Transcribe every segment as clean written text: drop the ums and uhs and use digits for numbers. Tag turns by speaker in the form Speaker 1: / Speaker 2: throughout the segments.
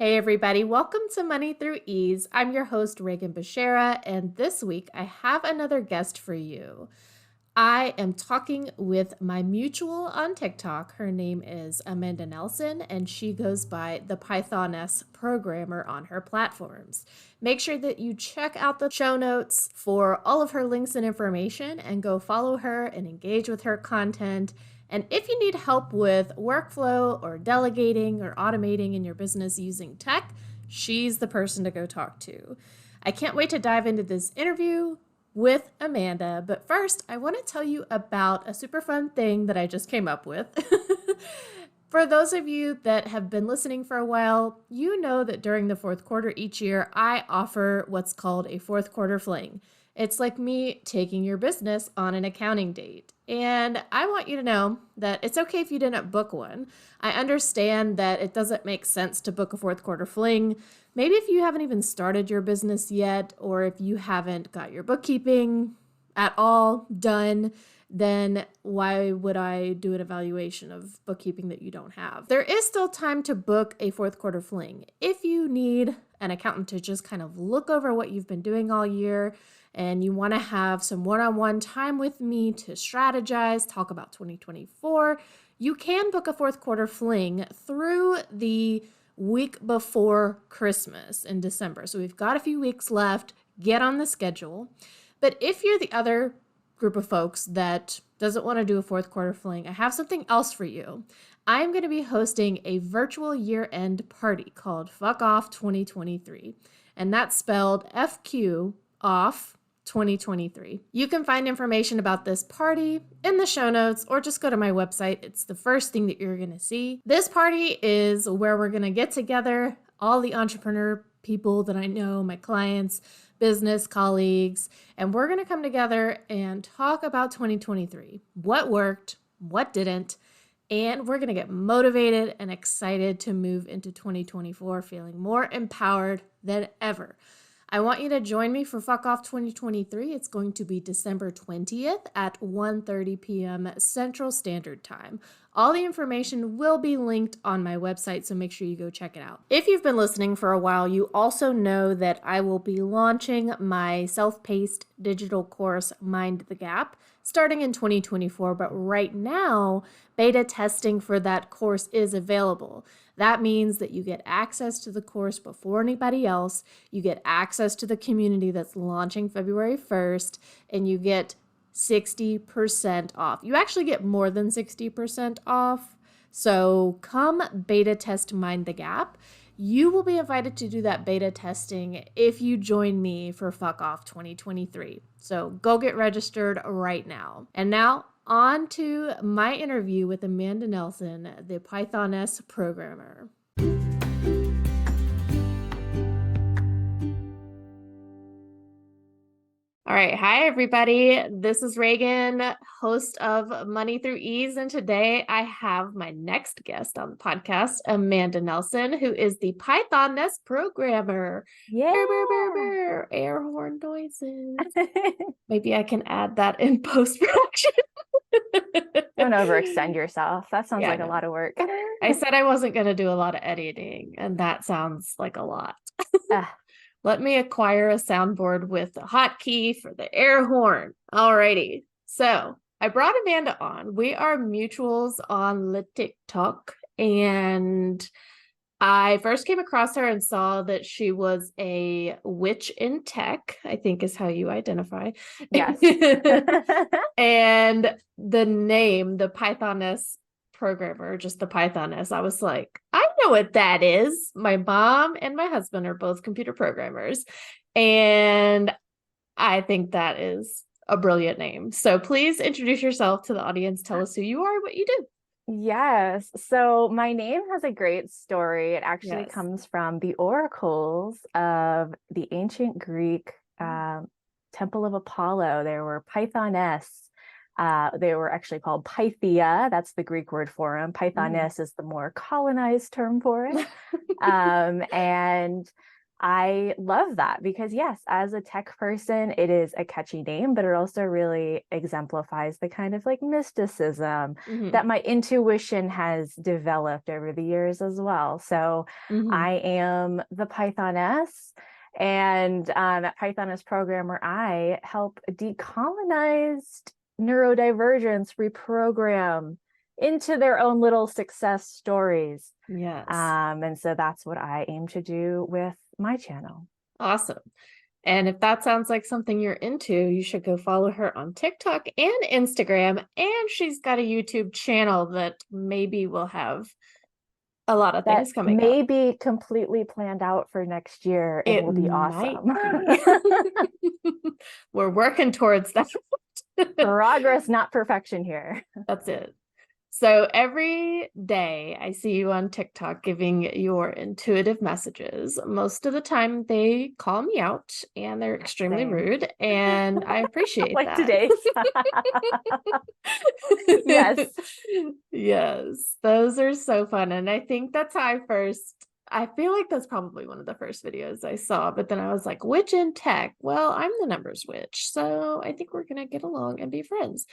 Speaker 1: Hey everybody, welcome to Money Through Ease. I'm your host, Reagan Bashara, and this week I have another guest for you. I am talking with my mutual on TikTok. Her name is Amanda Nelson, and she goes by the Pythoness programmer on her platforms. Make sure that you check out the show notes for all of her links and information and go follow her and engage with her content. And if you need help with workflow or delegating or automating in your business using tech, she's the person to go talk to. I can't wait to dive into this interview with Amanda. But first, I want to tell you about a super fun thing that I just came up with. For those of you that have been listening for a while, you know that during the fourth quarter each year, I offer what's called a fourth quarter fling. It's like me taking your business on an accounting date. And I want you to know that it's okay if you didn't book one. I understand that it doesn't make sense to book a fourth quarter fling. Maybe if you haven't even started your business yet, or if you haven't got your bookkeeping at all done, then why would I do an evaluation of bookkeeping that you don't have? There is still time to book a fourth quarter fling. If you need an accountant to just kind of look over what you've been doing all year, and you want to have some one-on-one time with me to strategize, talk about 2024, you can book a fourth quarter fling through the week before Christmas in December. So we've got a few weeks left. Get on the schedule. But if you're the other group of folks that doesn't want to do a fourth quarter fling, I have something else for you. I'm going to be hosting a virtual year-end party called Fuck Off 2023. And that's spelled FQ off 2023. You can find information about this party in the show notes or just go to my website. It's the first thing that you're going to see. This party is where we're going to get together all the entrepreneur people that I know, my clients, business colleagues, and we're going to come together and talk about 2023. What worked, what didn't, and we're going to get motivated and excited to move into 2024 feeling more empowered than ever. I want you to join me for Fuck Off 2023. It's going to be December 20th at 1:30 p.m. Central Standard Time. All the information will be linked on my website, so make sure you go check it out. If you've been listening for a while, you also know that I will be launching my self-paced digital course, Mind the Gap, starting in 2024. But right now, beta testing for that course is available. That means that you get access to the course before anybody else, you get access to the community that's launching February 1st, and you get 60% off. You actually get more than 60% off. So come beta test Mind the Gap. You will be invited to do that beta testing if you join me for Fuck Off 2023. So go get registered right now. And now on to my interview with Amanda Nelson, the Pythoness programmer. All right. Hi, everybody. This is Reagan, host of Money Through Ease. And today I have my next guest on the podcast, Amanda Nelson, who is the Pythoness programmer.
Speaker 2: Yeah.
Speaker 1: Burr, burr, burr, burr. Air horn noises. Maybe I can add that in post-production.
Speaker 2: Don't overextend yourself. That sounds
Speaker 1: Yeah,
Speaker 2: like a lot of work.
Speaker 1: I said I wasn't going to do a lot of editing, and that sounds like a lot. Let me acquire a soundboard with a hotkey for the air horn. Alrighty. So I brought Amanda on. We are mutuals on the TikTok, and I first came across her and saw that she was a witch in tech, I think is how you identify.
Speaker 2: Yes.
Speaker 1: And the name, the Pythoness programmer, just the Pythoness, I was like, I know what that is. My mom and my husband are both computer programmers, and I think that is a brilliant name. So please introduce yourself to the audience. Tell us who you are, what you do.
Speaker 2: Yes. So my name has a great story. It actually comes from the oracles of the ancient Greek Temple of Apollo. There were Pythoness. They were actually called Pythia. That's the Greek word for them. Pythoness is the more colonized term for it. And I love that because, yes, as a tech person, it is a catchy name, but it also really exemplifies the kind of like mysticism
Speaker 1: Hmm.
Speaker 2: that my intuition has developed over the years as well. So
Speaker 1: Hmm.
Speaker 2: I am the Pythoness, and at Pythoness Programmer, I help decolonized neurodivergence reprogram into their own little success stories.
Speaker 1: Yes.
Speaker 2: And so that's what I aim to do with my channel.
Speaker 1: Awesome. And if that sounds like something you're into, you should go follow her on TikTok and Instagram. And she's got a YouTube channel that maybe will have a lot of
Speaker 2: That
Speaker 1: things coming up.
Speaker 2: may be completely planned out for next year and
Speaker 1: It
Speaker 2: will be
Speaker 1: might
Speaker 2: awesome.
Speaker 1: be. We're working towards that.
Speaker 2: Progress, not perfection here.
Speaker 1: That's it. So every day I see you on TikTok giving your intuitive messages. Most of the time they call me out and they're extremely
Speaker 2: Same.
Speaker 1: rude, and I appreciate
Speaker 2: Like
Speaker 1: that.
Speaker 2: today's. Yes.
Speaker 1: Yes, those are so fun. And I think that's how I feel like that's probably one of the first videos I saw, but then I was like, witch in tech? Well, I'm the numbers witch, so I think we're gonna get along and be friends.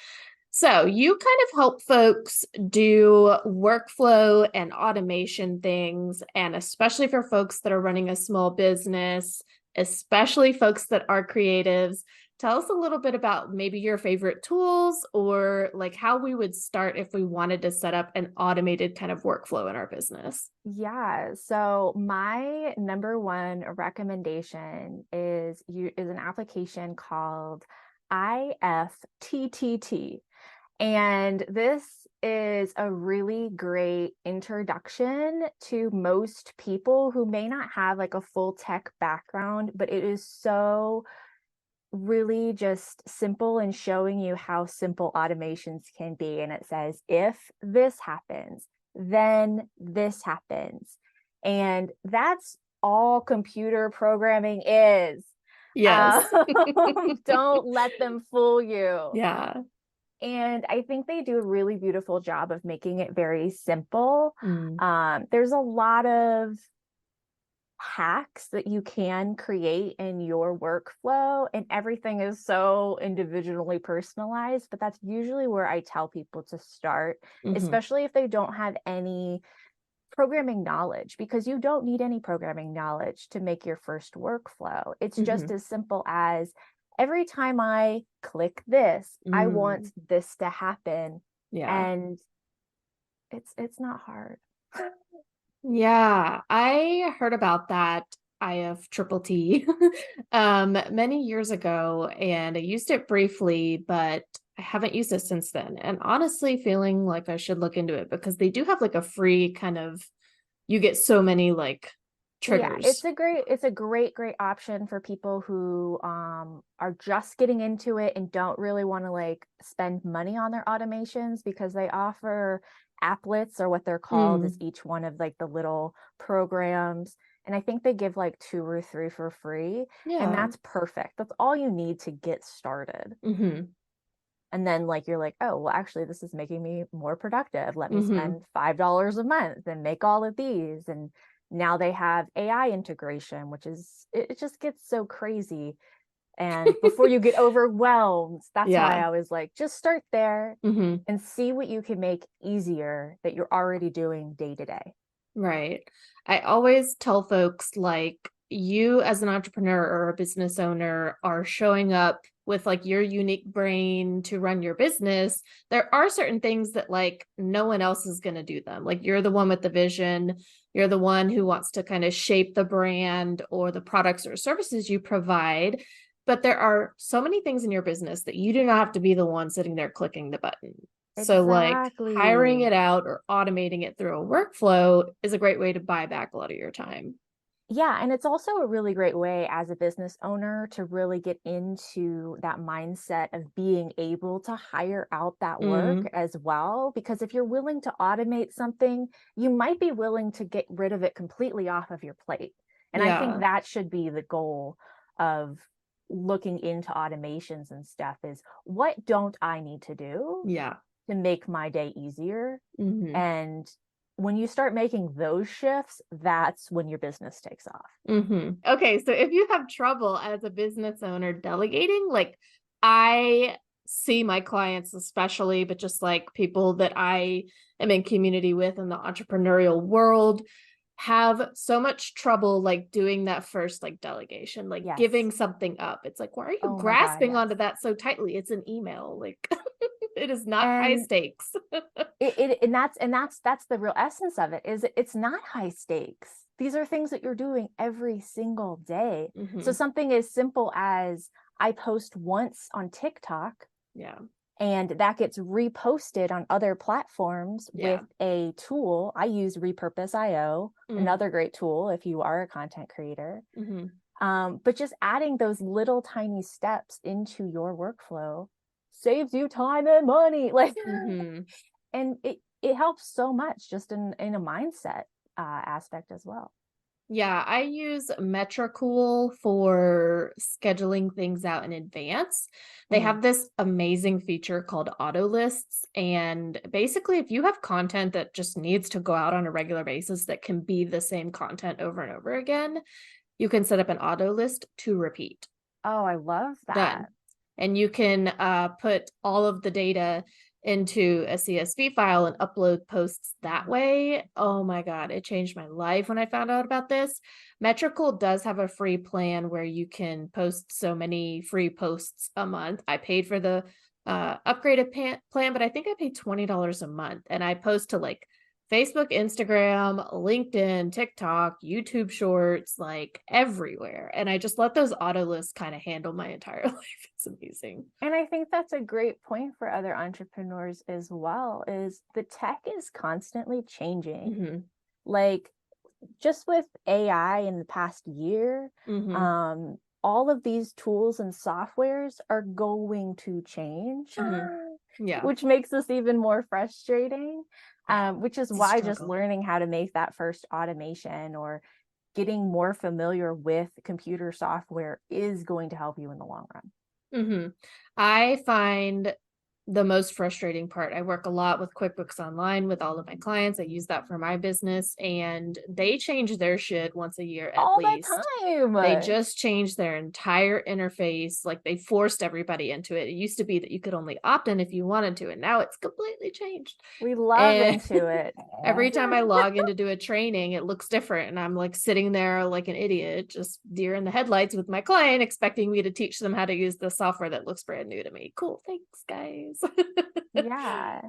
Speaker 1: So you kind of help folks do workflow and automation things, and especially for folks that are running a small business, especially folks that are creatives. Tell us a little bit about maybe your favorite tools or like how we would start if we wanted to set up an automated kind of workflow in our business.
Speaker 2: Yeah. So my number one recommendation is an application called IFTTT. And this is a really great introduction to most people who may not have like a full tech background, but it is so really just simple and showing you how simple automations can be. And it says, if this happens, then this happens. And that's all computer programming is.
Speaker 1: Yes.
Speaker 2: Don't let them fool you.
Speaker 1: Yeah.
Speaker 2: And I think they do a really beautiful job of making it very simple.
Speaker 1: Mm.
Speaker 2: There's a lot of hacks that you can create in your workflow, and everything is so individually personalized, but that's usually where I tell people to start,
Speaker 1: Hmm.
Speaker 2: especially if they don't have any programming knowledge, because you don't need any programming knowledge to make your first workflow. It's just
Speaker 1: Hmm.
Speaker 2: as simple as every time I click this, I want
Speaker 1: Mm.
Speaker 2: this to happen,
Speaker 1: Yeah.
Speaker 2: and it's not hard.
Speaker 1: Yeah, I heard about that IF triple T many years ago, and I used it briefly, but I haven't used it since then. And honestly, feeling like I should look into it because they do have like a free kind of, you get so many like
Speaker 2: Yeah,
Speaker 1: triggers.
Speaker 2: it's a great option for people who are just getting into it and don't really want to like spend money on their automations, because they offer applets, or what they're called is
Speaker 1: Mm,
Speaker 2: each one of like the little programs. And I think they give like 2 or 3 for free, and
Speaker 1: yeah.
Speaker 2: that's perfect. That's all you need to get started.
Speaker 1: Hmm.
Speaker 2: And then like you're like, oh, well, actually this is making me more productive. Let me
Speaker 1: Hmm.
Speaker 2: spend $5 a month and make all of these. And now they have AI integration, which is it just gets so crazy. And before you get overwhelmed, that's why
Speaker 1: Yeah.
Speaker 2: I was like, just start there
Speaker 1: Hmm.
Speaker 2: and see what you can make easier that you're already doing day to day.
Speaker 1: Right. I always tell folks like you as an entrepreneur or a business owner are showing up with like your unique brain to run your business. There are certain things that like no one else is going to do them. Like you're the one with the vision, you're the one who wants to kind of shape the brand or the products or services you provide. But there are so many things in your business that you do not have to be the one sitting there clicking the button. So, like hiring
Speaker 2: Exactly.
Speaker 1: it out or automating it through a workflow is a great way to buy back a lot of your time.
Speaker 2: Yeah, and it's also a really great way as a business owner to really get into that mindset of being able to hire out that work
Speaker 1: Mm,
Speaker 2: as well. Because if you're willing to automate something, you might be willing to get rid of it completely off of your plate. And I think
Speaker 1: yeah.
Speaker 2: that should be the goal of looking into automations and stuff, is what don't I need to do
Speaker 1: Yeah.
Speaker 2: to make my day easier?
Speaker 1: Hmm.
Speaker 2: And when you start making those shifts, that's when your business takes off.
Speaker 1: Okay, so if you have trouble as a business owner delegating, like I see my clients especially, but just like people that I am in community with in the entrepreneurial world have so much trouble like doing that first like delegation, like
Speaker 2: Yes.
Speaker 1: giving something up. It's like, why are you
Speaker 2: Oh my God,
Speaker 1: grasping
Speaker 2: yes.
Speaker 1: onto that so tightly? It's an email. Like it is not high
Speaker 2: And
Speaker 1: stakes.
Speaker 2: that's the real essence of it, is it's not high stakes. These are things that you're doing every single day. So
Speaker 1: Hmm.
Speaker 2: something as simple as I post once on TikTok
Speaker 1: Yeah.
Speaker 2: and that gets reposted on other platforms with
Speaker 1: Yeah.
Speaker 2: a tool. I use Repurpose.io,
Speaker 1: Mm.
Speaker 2: another great tool if you are a content creator.
Speaker 1: Hmm.
Speaker 2: But just adding those little tiny steps into your workflow saves you time and money. Like,
Speaker 1: Hmm.
Speaker 2: and it helps so much just in a mindset aspect as well.
Speaker 1: Yeah, I use Metricool for scheduling things out in advance. They
Speaker 2: Mm.
Speaker 1: have this amazing feature called auto lists. And basically, if you have content that just needs to go out on a regular basis that can be the same content over and over again, you can set up an auto list to repeat.
Speaker 2: Oh, I love
Speaker 1: Done.
Speaker 2: that.
Speaker 1: And you can put all of the data into a CSV file and upload posts that way. Oh my God, it changed my life when I found out about this. Metrical does have a free plan where you can post so many free posts a month. I paid for the upgraded plan, but I think I paid $20 a month and I post to like Facebook, Instagram, LinkedIn, TikTok, YouTube shorts, like everywhere. And I just let those auto lists kind of handle my entire life. It's amazing.
Speaker 2: And I think that's a great point for other entrepreneurs as well, is the tech is constantly changing.
Speaker 1: Hmm.
Speaker 2: Like just with AI in the past year,
Speaker 1: Hmm.
Speaker 2: all of these tools and softwares are going to change,
Speaker 1: Hmm. Yeah.
Speaker 2: which makes this even more frustrating.
Speaker 1: Yeah.
Speaker 2: Which is
Speaker 1: It's a
Speaker 2: why just
Speaker 1: struggle.
Speaker 2: learning how to make that first automation or getting more familiar with computer software is going to help you in the long run.
Speaker 1: Hmm. I find the most frustrating part. I work a lot with QuickBooks Online with all of my clients. I use that for my business, and they change their shit once a year at
Speaker 2: All the
Speaker 1: least. They
Speaker 2: time.
Speaker 1: just changed their entire interface. Like they forced everybody into it. It used to be that you could only opt in if you wanted to, and now it's completely changed.
Speaker 2: We love
Speaker 1: And
Speaker 2: Intuit.
Speaker 1: every time I log in to do a training, it looks different. And I'm like sitting there like an idiot, just deer in the headlights with my client, expecting me to teach them how to use the software that looks brand new to me. Cool. Thanks, guys.
Speaker 2: Yeah.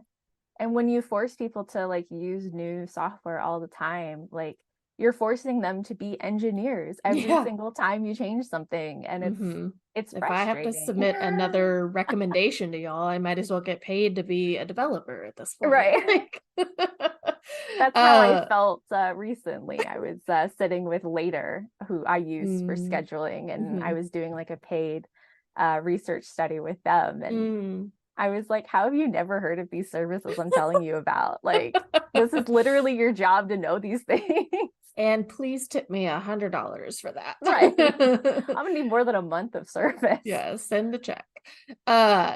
Speaker 2: And when you force people to like use new software all the time, like you're forcing them to be engineers every
Speaker 1: Yeah.
Speaker 2: single time you change something. And
Speaker 1: Hmm.
Speaker 2: it's
Speaker 1: If I have to
Speaker 2: frustrating.
Speaker 1: submit another recommendation to y'all, I might as well get paid to be a developer at this point.
Speaker 2: Right.
Speaker 1: Like,
Speaker 2: That's how I
Speaker 1: uh,
Speaker 2: felt recently. I was sitting with Later, who I use for
Speaker 1: mm,
Speaker 2: scheduling, and I
Speaker 1: mhm,
Speaker 2: was doing like a paid research study with them. And
Speaker 1: mm.
Speaker 2: I was like, how have you never heard of these services I'm telling you about? Like, this is literally your job to know these things.
Speaker 1: And please tip me $100 for
Speaker 2: Right.
Speaker 1: that.
Speaker 2: I'm gonna need more than a month of service.
Speaker 1: Yeah, send the check.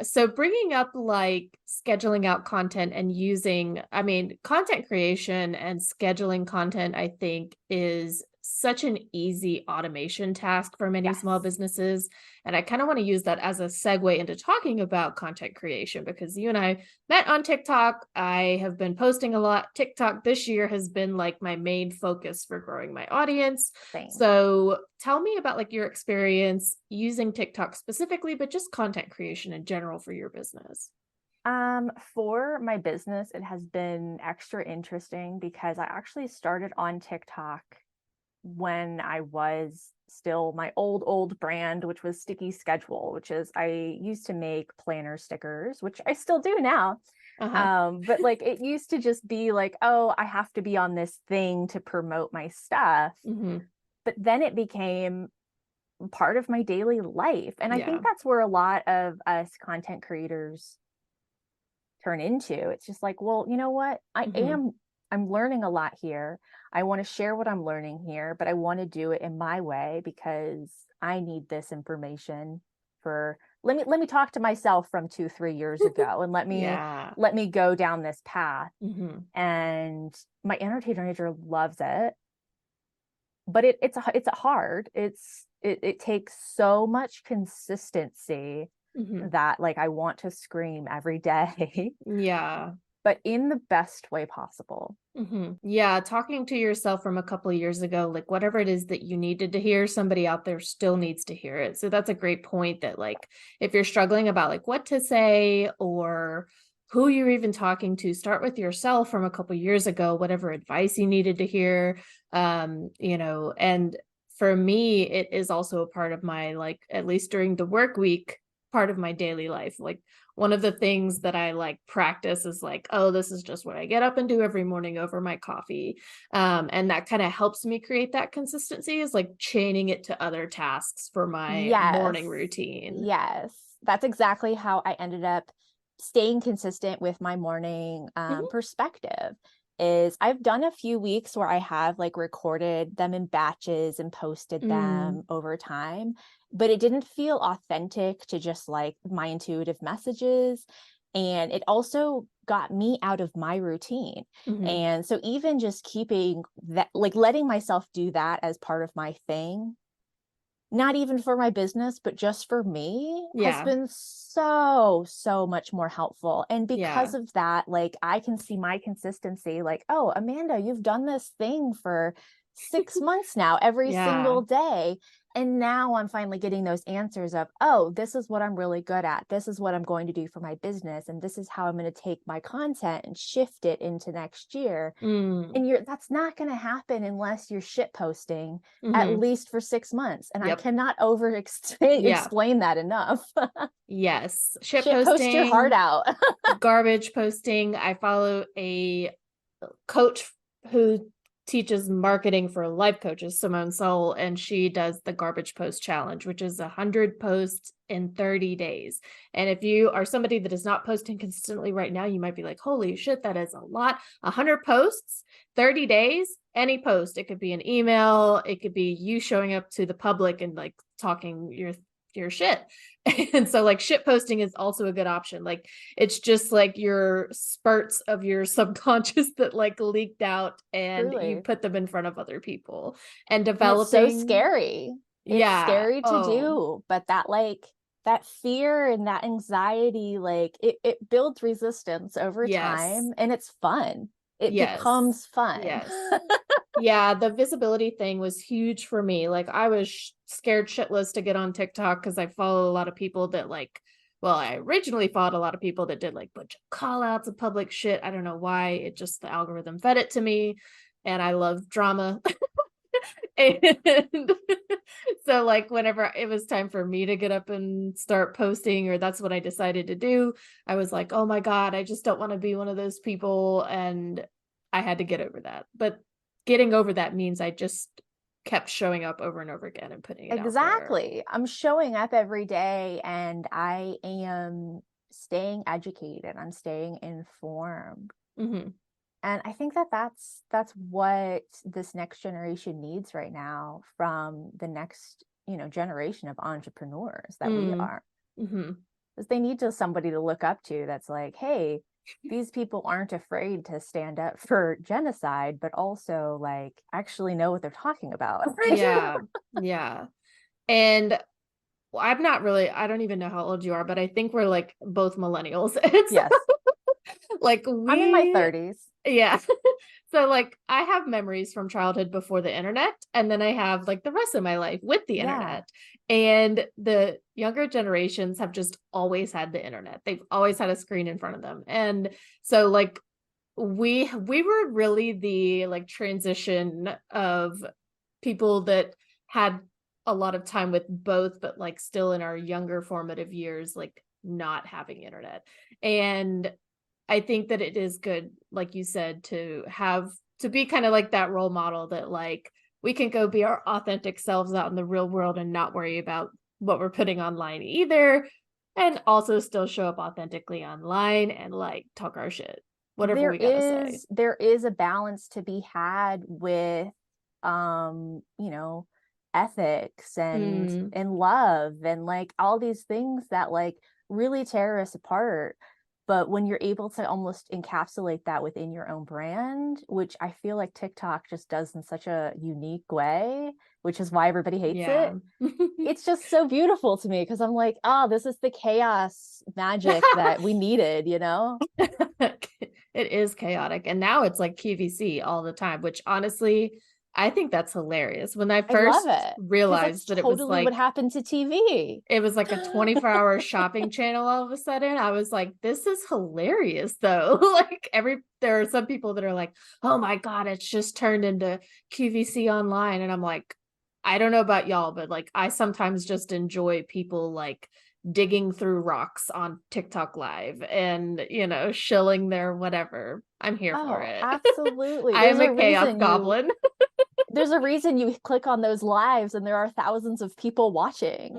Speaker 1: So bringing up like scheduling out content and using, I mean, content creation and scheduling content, I think is such an easy automation task for many small
Speaker 2: Yes.
Speaker 1: businesses. And I kind of want to use that as a segue into talking about content creation because you and I met on TikTok. I have been posting a lot. TikTok this year has been like my main focus for growing my audience.
Speaker 2: Same.
Speaker 1: So tell me about like your experience using TikTok specifically, but just content creation in general for your business.
Speaker 2: For my business, it has been extra interesting because I actually started on TikTok when I was still my old brand, which was Sticky Schedule, which is I used to make planner stickers, which I still do now.
Speaker 1: Uh-huh.
Speaker 2: But like it used to just be like, oh, I have to be on this thing to promote my stuff.
Speaker 1: Hmm.
Speaker 2: But then it became part of my daily life. And I
Speaker 1: Yeah.
Speaker 2: think that's where a lot of us content creators turn into. It's just like, well, you know what?
Speaker 1: Hmm.
Speaker 2: I'm learning a lot here. I want to share what I'm learning here, but I want to do it in my way because I need this information for let me talk to myself from 2-3 years ago, and
Speaker 1: Yeah.
Speaker 2: let me go down this path.
Speaker 1: Hmm.
Speaker 2: And my inner teenager loves it, but it's hard. It takes so much consistency
Speaker 1: Hmm.
Speaker 2: that like I want to scream every day,
Speaker 1: Yeah.
Speaker 2: but in the best way possible.
Speaker 1: Yeah, talking to yourself from a couple of years ago, like whatever it is that you needed to hear, somebody out there still needs to hear it. So that's a great point that like if you're struggling about like what to say or who you're even talking to, start with yourself from a couple of years ago, whatever advice you needed to hear. And for me, it is also a part of my like at least during the work week, part of my daily life. Like one of the things that I like practice is like, oh, this is just what I get up and do every morning over my coffee. And that kind of helps me create that consistency is like chaining it to other tasks for my
Speaker 2: Yes.
Speaker 1: morning routine.
Speaker 2: Yes. That's exactly how I ended up staying consistent with my morning
Speaker 1: Hmm.
Speaker 2: perspective. Is I've done a few weeks where I have like recorded them in batches and posted them
Speaker 1: Mm,
Speaker 2: over time, but it didn't feel authentic to just like my intuitive messages. And it also got me out of my routine.
Speaker 1: hmm.
Speaker 2: And so even just keeping that, like letting myself do that as part of my thing, not even for my business, but just for me, has
Speaker 1: Yeah.
Speaker 2: been so, so much more helpful. And because
Speaker 1: Yeah.
Speaker 2: of that, like I can see my consistency, like, oh, Amanda, you've done this thing for 6 months now, every
Speaker 1: Yeah.
Speaker 2: single day. And now I'm finally getting those answers of, oh, this is what I'm really good at. This is what I'm going to do for my business. And this is how I'm going to take my content and shift it into next year.
Speaker 1: Mm,
Speaker 2: And that's not going to happen unless you're shit posting at
Speaker 1: hmm.
Speaker 2: least for 6 months. And I
Speaker 1: Yep.
Speaker 2: cannot over
Speaker 1: Yeah.
Speaker 2: explain that enough.
Speaker 1: Yes. Shit
Speaker 2: Shit post your heart
Speaker 1: posting,
Speaker 2: out.
Speaker 1: garbage posting. I follow a coach who teaches marketing for life coaches, Simone Soul, and she does the garbage post challenge, which is 100 posts in 30 days. And if you are somebody that is not posting consistently right now, you might be like, holy shit, that is a lot. 100 posts, 30 days, any post. It could be an email, it could be you showing up to the public and like talking your shit. And so like shit posting is also a good option. Like it's just like your spurts of your subconscious that like leaked out and you
Speaker 2: Truly.
Speaker 1: put them in front of other people and
Speaker 2: And it's so
Speaker 1: developing.
Speaker 2: scary. It's
Speaker 1: Yeah.
Speaker 2: scary to
Speaker 1: Oh,
Speaker 2: do, but that fear and that anxiety, like it builds resistance over
Speaker 1: yes.
Speaker 2: time, and it's fun. It
Speaker 1: Yes.
Speaker 2: becomes fun.
Speaker 1: Yes. Yeah, the visibility thing was huge for me. Like I was scared shitless to get on TikTok because I follow a lot of people that like, well, I originally followed a lot of people that did like bunch of call outs of public shit. I don't know why. It just the algorithm fed it to me. And I love drama. And so like whenever it was time for me to get up and start posting, or that's what I decided to do, I was like, oh my God, I just don't want to be one of those people. And I had to get over that. But getting over that means I just kept showing up over and over again and putting it out there.
Speaker 2: Exactly. I'm showing up every day and I am staying educated. I'm staying informed.
Speaker 1: Hmm.
Speaker 2: And I think that that's what this next generation needs right now from the next, generation of entrepreneurs that we
Speaker 1: Mm.
Speaker 2: are.
Speaker 1: Hmm.
Speaker 2: Because they need somebody to look up to that's like, hey, these people aren't afraid to stand up for genocide, but also like actually know what they're talking about.
Speaker 1: Yeah. Yeah. And I'm not really, I don't even know how old you are, but I think we're like both millennials. It's
Speaker 2: Yes.
Speaker 1: like
Speaker 2: I'm in my
Speaker 1: we,
Speaker 2: 30s.
Speaker 1: yeah. So like I have memories from childhood before the internet, and then I have like the rest of my life with the
Speaker 2: Yeah.
Speaker 1: internet. And the younger generations have just always had the internet. They've always had a screen in front of them. And so like we were really the like transition of people that had a lot of time with both, but like still in our younger formative years, like not having internet. And I think that it is good, like you said, to be kind of like that role model that like we can go be our authentic selves out in the real world and not worry about what we're putting online either. And also still show up authentically online and like talk our shit, whatever
Speaker 2: there
Speaker 1: we gotta say.
Speaker 2: is there is a balance to be had with um you know ethics and love and like all these things that like really tear us apart. But when you're able to almost encapsulate that within your own brand, which I feel like TikTok just does in such a unique way, which is why everybody hates
Speaker 1: Yeah.
Speaker 2: it, it's just so beautiful to me because I'm like, oh, this is the chaos magic that we needed, you know?
Speaker 1: It is chaotic. And now it's like QVC all the time, which honestly, I think that's hilarious. When I
Speaker 2: I love
Speaker 1: first
Speaker 2: it because that's
Speaker 1: realized that
Speaker 2: totally what happened to TV.
Speaker 1: it was like a 24-hour shopping channel all of a sudden, I was like, this is hilarious though. Like there are some people that are like, oh my God, it's just turned into QVC online. And I'm like, I don't know about y'all, but like I sometimes just enjoy people like digging through rocks on TikTok live and, shilling their whatever. I'm here for
Speaker 2: Oh,
Speaker 1: it.
Speaker 2: absolutely.
Speaker 1: I am a chaos goblin.
Speaker 2: There's a reason you click on those lives and there are thousands of people watching.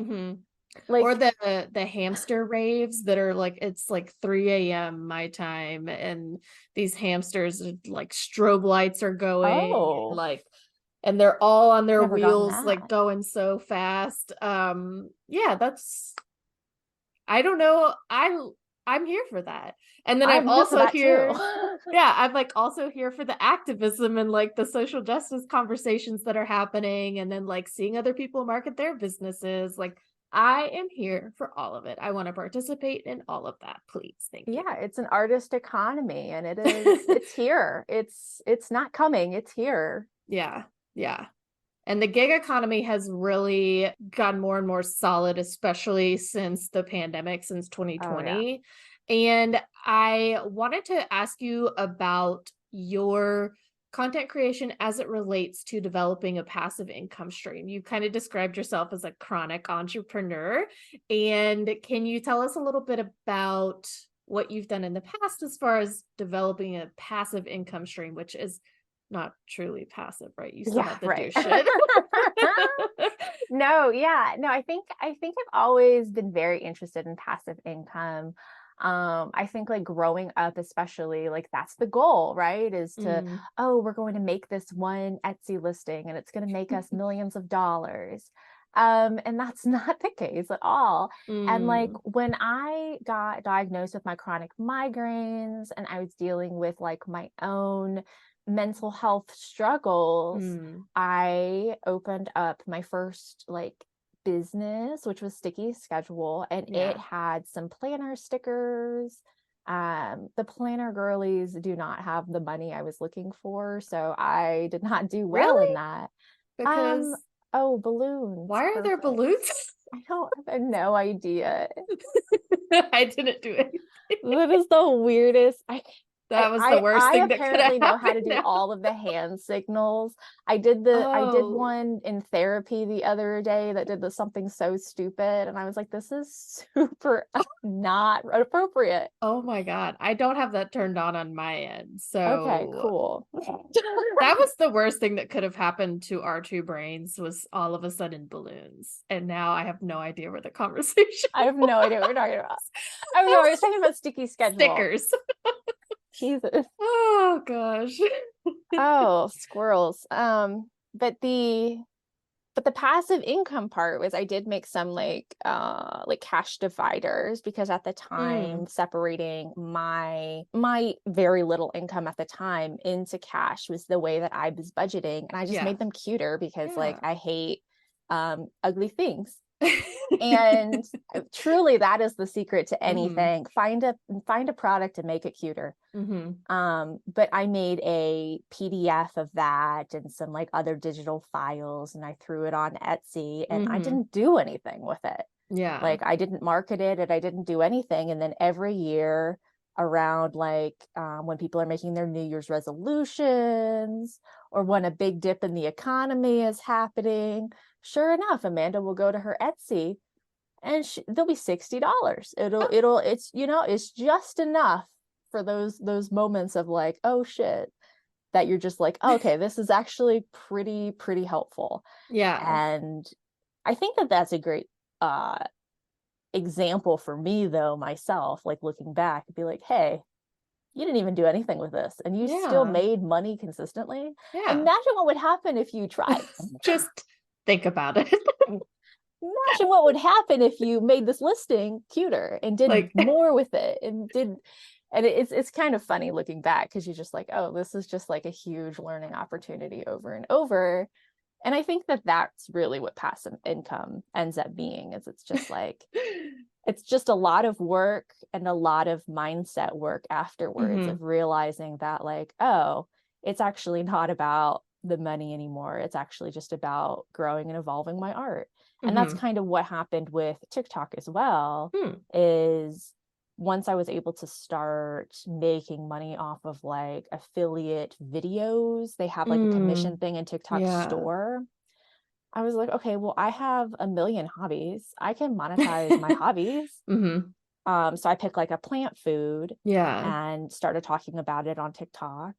Speaker 1: Mm-hmm. Or
Speaker 2: Like,
Speaker 1: the hamster raves that are like, it's like 3 a.m. my time, and these hamsters like strobe lights are going,
Speaker 2: oh,
Speaker 1: and they're all on their
Speaker 2: never gotten
Speaker 1: wheels, like
Speaker 2: that.
Speaker 1: going so fast. Yeah, I don't know. I'm here for that. And then I'm
Speaker 2: I'm here for
Speaker 1: also
Speaker 2: that too.
Speaker 1: here. Yeah, I'm like also here for the activism and like the social justice conversations that are happening, and then like seeing other people market their businesses. Like I am here for all of it. I want to participate in all of that. Please. Thank you.
Speaker 2: Yeah, it's an artist economy and it's here. It's not coming, it's here.
Speaker 1: Yeah. Yeah. And the gig economy has really gotten more and more solid, especially since the pandemic, since
Speaker 2: Oh yeah.
Speaker 1: 2020. And I wanted to ask you about your content creation as it relates to developing a passive income stream. You kind of described yourself as a chronic entrepreneur. And can you tell us a little bit about what you've done in the past as far as developing a passive income stream, which is not truly passive, right? You still
Speaker 2: Yeah,
Speaker 1: have to do
Speaker 2: right.
Speaker 1: shit.
Speaker 2: No, yeah. No, I think I've always been very interested in passive income. I think like growing up, especially, like that's the goal, right? Is to,
Speaker 1: Mm.
Speaker 2: oh, we're going to make this one Etsy listing and it's going to make us millions of dollars. And that's not the case at all. And like
Speaker 1: Mm.
Speaker 2: when I got diagnosed with my chronic migraines and I was dealing with like my own mental health struggles,
Speaker 1: Mm.
Speaker 2: I opened up my first like business, which was Sticky Schedule, and it
Speaker 1: Yeah.
Speaker 2: had some planner stickers. The planner girlies do not have the money I was looking for, so I did not do well in
Speaker 1: Really?
Speaker 2: that. Um,
Speaker 1: Because
Speaker 2: oh, balloons,
Speaker 1: why are there
Speaker 2: perfect.
Speaker 1: balloons?
Speaker 2: I have no idea.
Speaker 1: I didn't do anything.
Speaker 2: That is the weirdest.
Speaker 1: That was the worst
Speaker 2: I
Speaker 1: thing that could have
Speaker 2: apparently know how
Speaker 1: happened
Speaker 2: to do
Speaker 1: now.
Speaker 2: all of the hand signals. I did
Speaker 1: Oh,
Speaker 2: one in therapy the other day that did something so stupid, and I was like, this is super not appropriate.
Speaker 1: oh my God. I don't have that turned on my end.
Speaker 2: Okay,
Speaker 1: So
Speaker 2: cool.
Speaker 1: that was the worst thing that could have happened to our two brains, was all of a sudden balloons. And now I have no idea where the conversation
Speaker 2: I have no idea what we're talking about. Oh no, I was
Speaker 1: was.
Speaker 2: talking about Sticky Schedule.
Speaker 1: Stickers.
Speaker 2: Jesus.
Speaker 1: Oh gosh.
Speaker 2: Oh, squirrels. But the passive income part was I did make some like cash dividers because at the
Speaker 1: Mm,
Speaker 2: time separating my very little income at the time into cash was the way that I was budgeting, and I just
Speaker 1: yeah.
Speaker 2: made them cuter because like
Speaker 1: Yeah.
Speaker 2: I hate ugly things. And truly that is the secret to
Speaker 1: Mm-hmm.
Speaker 2: anything. Find a product and make it cuter.
Speaker 1: Mm-hmm.
Speaker 2: But I made a PDF of that and some like other digital files, and I threw it on Etsy, and I
Speaker 1: Mm-hmm.
Speaker 2: didn't do anything with it.
Speaker 1: Yeah.
Speaker 2: Like I didn't market it and I didn't do anything. And then every year around like when people are making their New Year's resolutions or when a big dip in the economy is happening, sure enough, Amanda will go to her Etsy and there'll be $60. It's just enough for those moments of like, oh shit, that you're just like, oh, okay, this is actually pretty helpful.
Speaker 1: Yeah.
Speaker 2: And I think that that's a great uh example for me though, myself, like looking back and be like, hey, you didn't even do anything with this and you still
Speaker 1: Yeah.
Speaker 2: made money consistently.
Speaker 1: Yeah.
Speaker 2: Imagine what would happen if you tried.
Speaker 1: Just think about it.
Speaker 2: Imagine what would happen if you made this listing cuter and did
Speaker 1: Like,
Speaker 2: more with it and it's kind of funny looking back because you're just like, oh, this is just like a huge learning opportunity over and over. And I think that that's really what passive income ends up being, is it's just like, it's just a lot of work and a lot of mindset work afterwards of realizing that like, oh, it's actually not about the money anymore. It's actually just about growing and evolving my art. And that's kind of what happened with TikTok as well, is once I was able to start making money off of like affiliate videos, they have like a commission thing in TikTok store. I was like, okay, well, I have a million hobbies. I can monetize my hobbies. So I picked like a plant food and started talking about it on TikTok.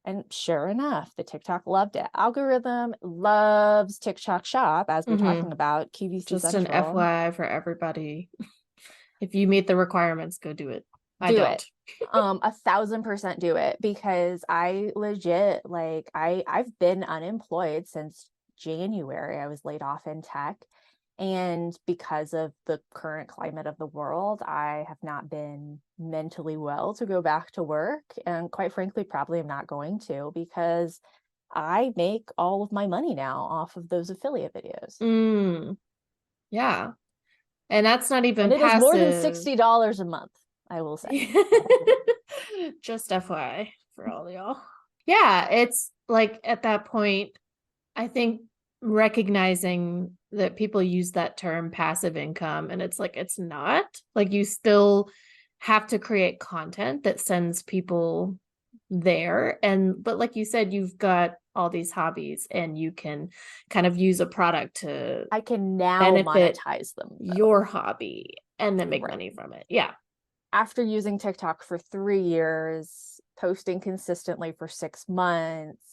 Speaker 2: And sure enough, the TikTok loved it. Algorithm loves TikTok Shop, as we're talking about QVC
Speaker 1: Just
Speaker 2: Central.
Speaker 1: an FYI for everybody. If you meet the requirements, go do it. I
Speaker 2: do
Speaker 1: don't.
Speaker 2: It. 1,000% do it, because I legit, like, I've been unemployed since January. I was laid off in tech. And because of the current climate of the world, I have not been mentally well to go back to work. And quite frankly, probably am not going to, because I make all of my money now off of those affiliate videos.
Speaker 1: Yeah. And that's not even
Speaker 2: and it
Speaker 1: passive.
Speaker 2: is more than $60 a month, I will say.
Speaker 1: Just FYI for all y'all. Yeah, it's like at that point, I think recognizing that people use that term passive income, and it's like, it's not. Like, you still have to create content that sends people there. But like you said, you've got all these hobbies and you can kind of use a product to
Speaker 2: I can now
Speaker 1: benefit
Speaker 2: monetize them, though.
Speaker 1: your hobby and then make money from it. Yeah.
Speaker 2: After using TikTok for 3 years, posting consistently for 6 months,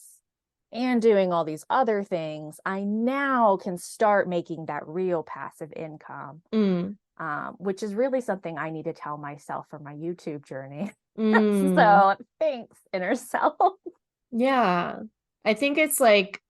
Speaker 2: and doing all these other things, I now can start making that real passive income, which is really something I need to tell myself for my YouTube journey. So thanks, inner self.
Speaker 1: Yeah. I think it's like,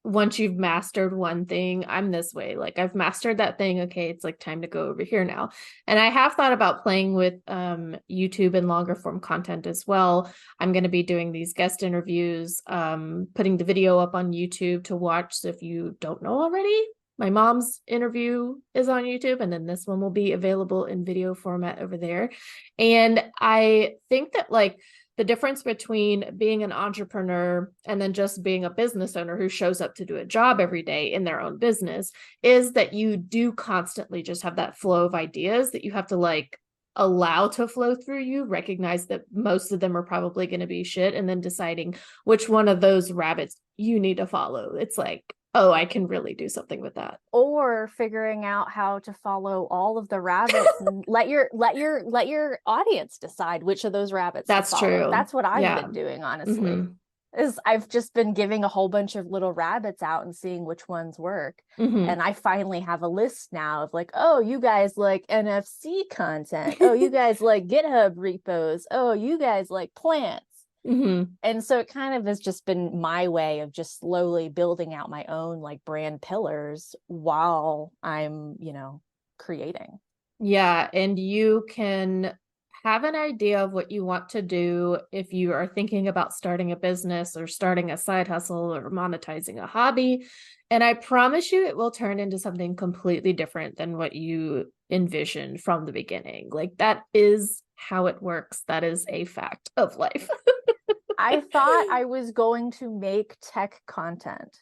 Speaker 1: once you've mastered one thing, I'm this way. Like, I've mastered that thing. Okay, it's like time to go over here now. And I have thought about playing with YouTube and longer form content as well. I'm going to be doing these guest interviews, putting the video up on YouTube to watch. So if you don't know already, my mom's interview is on YouTube, and then this one will be available in video format over there. And I think that, like, the difference between being an entrepreneur and then just being a business owner who shows up to do a job every day in their own business is that you do constantly just have that flow of ideas that you have to like allow to flow through you, recognize that most of them are probably going to be shit, and then deciding which one of those rabbits you need to follow. It's like, oh, I can really do something with that.
Speaker 2: Or figuring out how to follow all of the rabbits and let your audience decide which of those rabbits
Speaker 1: That's
Speaker 2: to follow.
Speaker 1: true.
Speaker 2: That's what I've been doing, honestly. Is I've just been giving a whole bunch of little rabbits out and seeing which ones work. And I finally have a list now of like, oh, you guys like NFC content. Oh, you guys like GitHub repos. Oh, you guys like plants. And so it kind of has just been my way of just slowly building out my own like brand pillars while I'm, creating.
Speaker 1: Yeah. And you can have an idea of what you want to do if you are thinking about starting a business or starting a side hustle or monetizing a hobby. And I promise you, it will turn into something completely different than what you envisioned from the beginning. Like, that is how it works. That is a fact of life.
Speaker 2: I thought I was going to make tech content.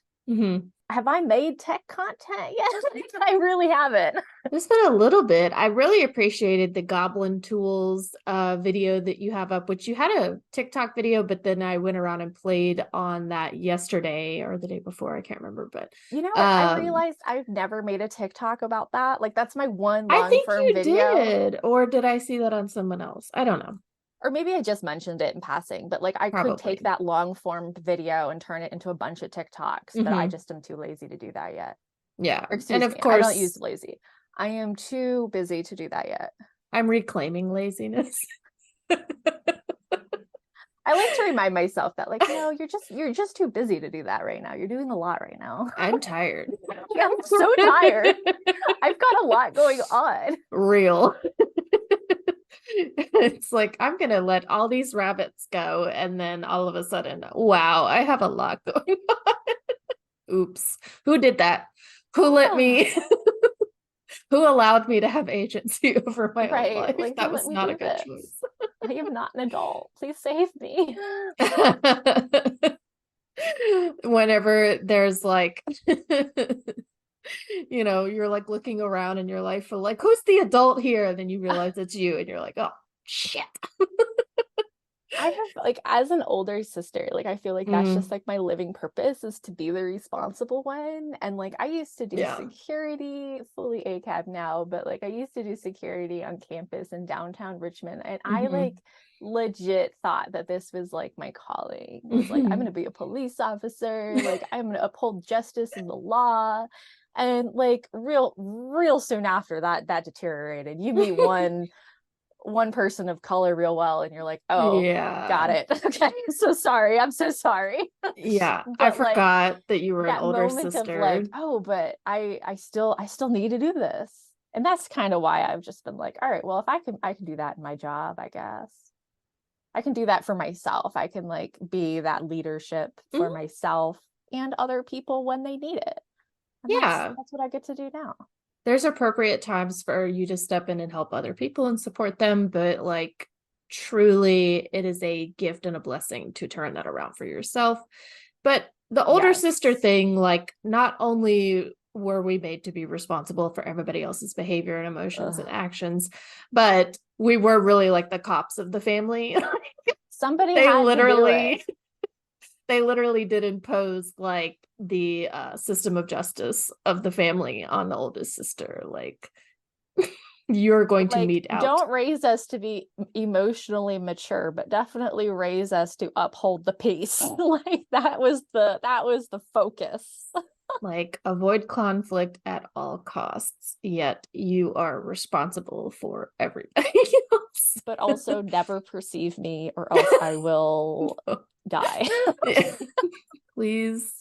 Speaker 2: Have I made tech content yet? I really haven't.
Speaker 1: There's been a little bit. I really appreciated the Goblin Tools video that you have up, which you had a TikTok video, but then I went around and played on that yesterday or the day before. I can't remember, but
Speaker 2: I realized I've never made a TikTok about that. Like, that's my one
Speaker 1: I think you
Speaker 2: video.
Speaker 1: did, or did I see that on someone else? I don't know.
Speaker 2: Or maybe I just mentioned it in passing, but like I could take that long form video and turn it into a bunch of TikToks, but I just am too lazy to do that yet.
Speaker 1: Yeah.
Speaker 2: And of course, I don't use lazy. I am too busy to do that yet.
Speaker 1: I'm reclaiming laziness.
Speaker 2: I like to remind myself that, like, no, you're just too busy to do that right now. You're doing a lot right now.
Speaker 1: I'm tired.
Speaker 2: I'm so tired. I've got a lot going on.
Speaker 1: Real. It's like, I'm going to let all these rabbits go. And then all of a sudden, wow, I have a lot going on. Oops. Who did that? Who let me, who allowed me to have agency over my own life?
Speaker 2: Like,
Speaker 1: That
Speaker 2: who
Speaker 1: was
Speaker 2: let me
Speaker 1: not a
Speaker 2: do
Speaker 1: good
Speaker 2: this?
Speaker 1: choice.
Speaker 2: I am not an adult. Please save me.
Speaker 1: Whenever there's like, you're like looking around in your life for like, who's the adult here? And then you realize it's you and you're like, oh, shit.
Speaker 2: I have, like, as an older sister, like, I feel like that's just like my living purpose, is to be the responsible one. And like, I used to do security, fully ACAB now, but like I used to do security on campus in downtown Richmond. And I like legit thought that this was like my calling. It was like, I'm going to be a police officer. Like, I'm going to uphold justice and the law. And like real soon after that deteriorated. You meet one person of color real well and you're like, oh, got it. Okay, so sorry, I'm so sorry.
Speaker 1: Yeah,
Speaker 2: But
Speaker 1: I
Speaker 2: like,
Speaker 1: forgot that you were an
Speaker 2: that
Speaker 1: older
Speaker 2: moment of like,
Speaker 1: sister.
Speaker 2: oh, but I still need to do this. And that's kind of why I've just been like, all right, well, if I can do that in my job, I guess I can do that for myself. I can like be that leadership for myself and other people when they need it. And that's what I get to do now.
Speaker 1: There's appropriate times for you to step in and help other people and support them, but like, truly, it is a gift and a blessing to turn that around for yourself. But the older sister thing, like, not only were we made to be responsible for everybody else's behavior and emotions and actions, but we were really like the cops of the family.
Speaker 2: Somebody had to do it.
Speaker 1: They literally did impose like the system of justice of the family on the oldest sister. Like, you're going to meet out.
Speaker 2: Don't raise us to be emotionally mature, but definitely raise us to uphold the peace. Like, that was the focus.
Speaker 1: Like, avoid conflict at all costs, yet you are responsible for everybody else.
Speaker 2: But also never perceive me or else I will die.
Speaker 1: Please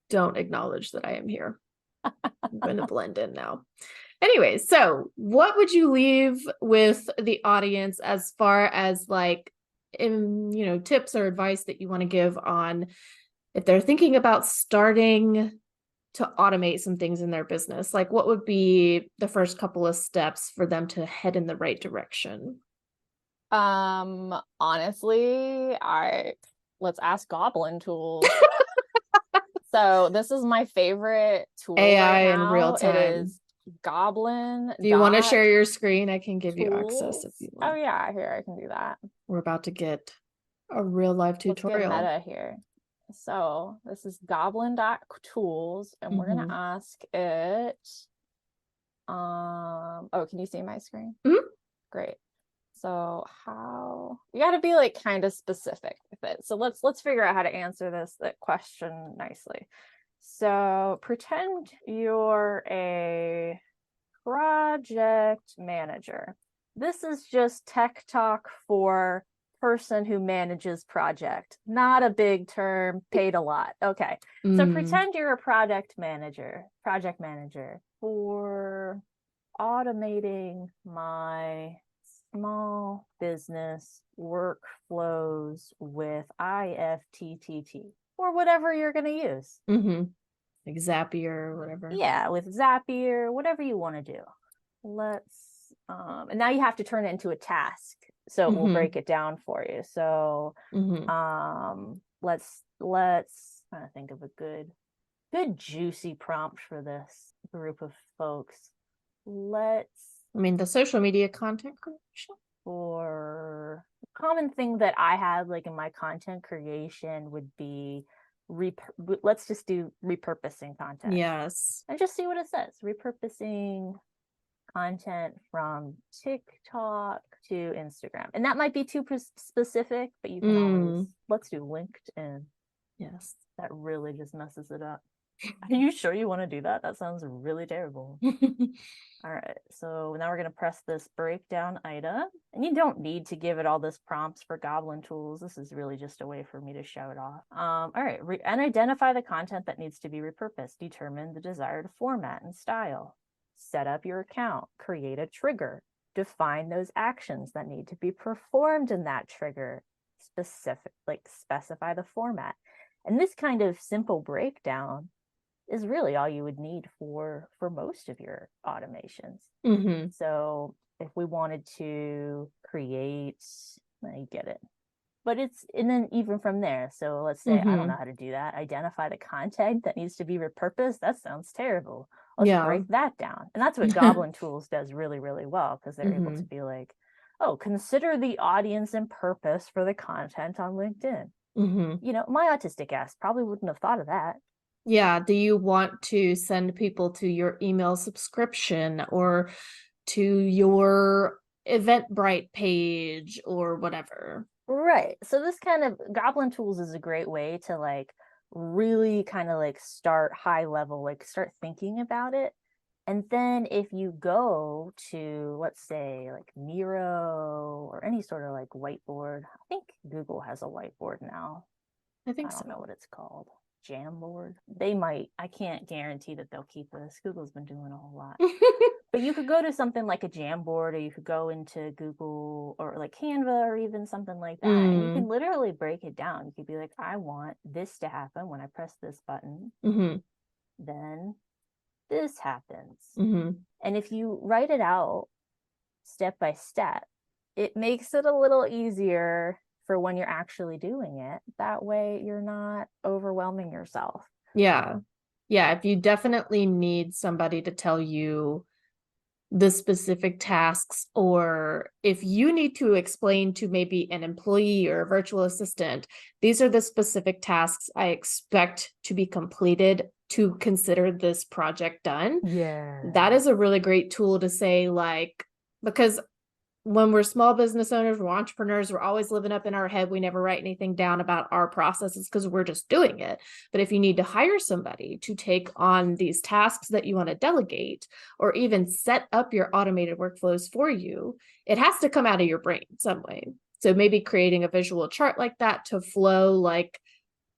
Speaker 1: don't acknowledge that I am here. I'm going to blend in now. Anyway, so what would you leave with the audience as far as like, tips or advice that you want to give on if they're thinking about starting to automate some things in their business? Like, what would be the first couple of steps for them to head in the right direction?
Speaker 2: Honestly, let's ask Goblin tools. So this is my favorite tool
Speaker 1: AI
Speaker 2: right
Speaker 1: in
Speaker 2: now.
Speaker 1: real time.
Speaker 2: It is Goblin.
Speaker 1: Do you want to share your screen? I can give you access if you want.
Speaker 2: Oh yeah, here, I can do that.
Speaker 1: We're about to get a real live tutorial.
Speaker 2: Let's get meta here. So this is goblin.tools, and we're gonna ask it. Oh, can you see my screen? Great. So how you got to be like kind of specific with it. So let's figure out how to answer that question nicely. So pretend you're a project manager. This is just tech talk for person who manages project, not a big term, paid a lot. Okay. So pretend you're a project manager for automating my small business workflows with IFTTT or whatever you're going to use.
Speaker 1: Like Zapier or whatever.
Speaker 2: Yeah, with Zapier, whatever you want to do. Let's and now you have to turn it into a task. So we'll break it down for you. So let's try to think of a good juicy prompt for this group of folks.
Speaker 1: The social media content creation.
Speaker 2: Or a common thing that I have like in my content creation would be let's just do repurposing content.
Speaker 1: Yes.
Speaker 2: And just see what it says. Repurposing content from TikTok to Instagram. And that might be too specific, but you can always, let's do LinkedIn.
Speaker 1: Yes.
Speaker 2: That really just messes it up. Are you sure you want to do that? That sounds really terrible. All right, so now we're going to press this breakdown item, and you don't need to give it all this prompts for Goblin tools. This is really just a way for me to show it off. All right, and identify the content that needs to be repurposed. Determine the desired format and style. Set up your account. Create a trigger. Define those actions that need to be performed in that trigger. Specify the format. And this kind of simple breakdown is really all you would need for most of your automations.
Speaker 1: Mm-hmm.
Speaker 2: So if we wanted to create, I get it, but and then even from there, so let's say I don't know how to do that. Identify the content that needs to be repurposed. That sounds terrible. Let's break that down. And that's what Goblin Tools does really, really well, because they're able to be like, oh, consider the audience and purpose for the content on LinkedIn. You know, my autistic ass probably wouldn't have thought of that.
Speaker 1: Yeah. Do you want to send people to your email subscription or to your Eventbrite page or whatever?
Speaker 2: Right. So this kind of Goblin Tools is a great way to like really kind of like start high level, like start thinking about it. And then if you go to, let's say, like Miro or any sort of like whiteboard, I think Google has a whiteboard now.
Speaker 1: I think
Speaker 2: I don't know what it's called. Jamboard. They might. I can't guarantee that they'll keep this. Google's been doing a whole lot. But you could go to something like a Jamboard, or you could go into Google or like Canva or even something like that. And you can literally break it down. You could be like, I want this to happen when I press this button. Then this happens. And if you write it out step by step, it makes it a little easier for when you're actually doing it. That way you're not overwhelming yourself.
Speaker 1: Yeah. Yeah. If you definitely need somebody to tell you the specific tasks, or if you need to explain to maybe an employee or a virtual assistant, these are the specific tasks I expect to be completed to consider this project done.
Speaker 2: Yeah.
Speaker 1: That is a really great tool to say, like, because when we're small business owners, we're entrepreneurs, we're always living up in our head. We never write anything down about our processes because we're just doing it. But if you need to hire somebody to take on these tasks that you want to delegate, or even set up your automated workflows for you, it has to come out of your brain some way. So maybe creating a visual chart like that to flow, like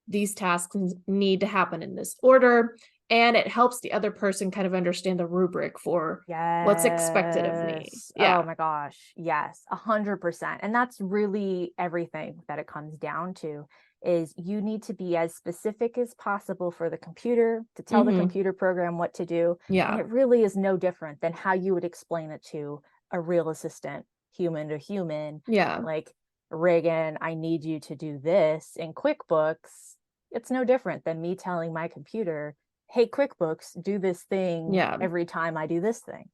Speaker 1: these tasks need to happen in this order. And it helps the other person kind of understand the rubric for what's expected of me.
Speaker 2: Yeah. Oh my gosh. Yes. 100%. And that's really everything that it comes down to, is you need to be as specific as possible for the computer to tell the computer program what to do.
Speaker 1: Yeah.
Speaker 2: And it really is no different than how you would explain it to a real assistant, human to human.
Speaker 1: Yeah.
Speaker 2: Like, Reagan, I need you to do this in QuickBooks. It's no different than me telling my computer, hey, QuickBooks, do this thing every time I do this thing.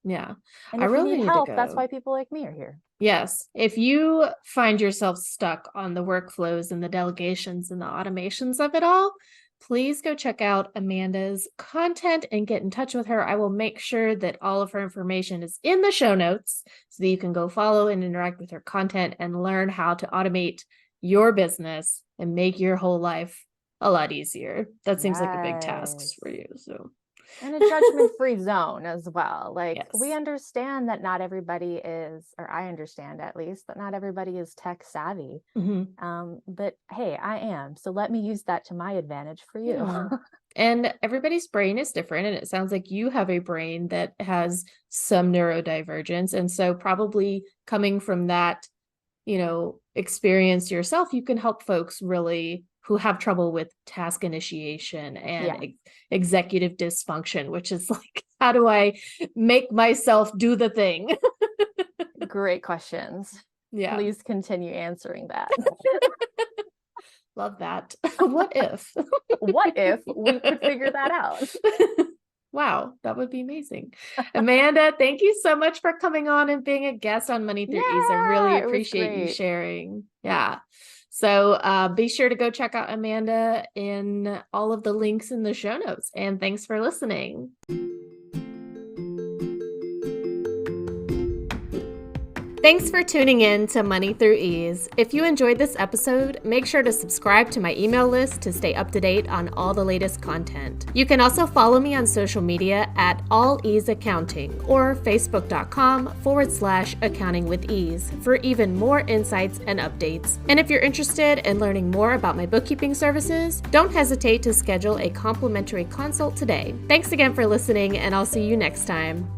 Speaker 1: Yeah.
Speaker 2: And if you need help, that's why people like me are here.
Speaker 1: Yes. If you find yourself stuck on the workflows and the delegations and the automations of it all, please go check out Amanda's content and get in touch with her. I will make sure that all of her information is in the show notes so that you can go follow and interact with her content and learn how to automate your business and make your whole life a lot easier. That seems like a big task for you. So,
Speaker 2: and a judgment-free zone as well. Like, we understand that not everybody is, or I understand at least, that not everybody is tech savvy. But hey, I am. So let me use that to my advantage for you.
Speaker 1: And everybody's brain is different. And it sounds like you have a brain that has some neurodivergence. And so probably coming from that, you know, experience yourself, you can help folks really who have trouble with task initiation and executive dysfunction, which is like, how do I make myself do the thing?
Speaker 2: Great questions. Yeah. Please continue answering that.
Speaker 1: Love that. What if?
Speaker 2: What if we could figure that out?
Speaker 1: Wow, that would be amazing. Amanda, thank you so much for coming on and being a guest on Money Through Ease. I really appreciate you sharing. Yeah. So be sure to go check out Amanda in all of the links in the show notes. And thanks for listening. Thanks for tuning in to Money Through Ease. If you enjoyed this episode, make sure to subscribe to my email list to stay up to date on all the latest content. You can also follow me on social media at All Ease Accounting or facebook.com/accounting with ease for even more insights and updates. And if you're interested in learning more about my bookkeeping services, don't hesitate to schedule a complimentary consult today. Thanks again for listening, and I'll see you next time.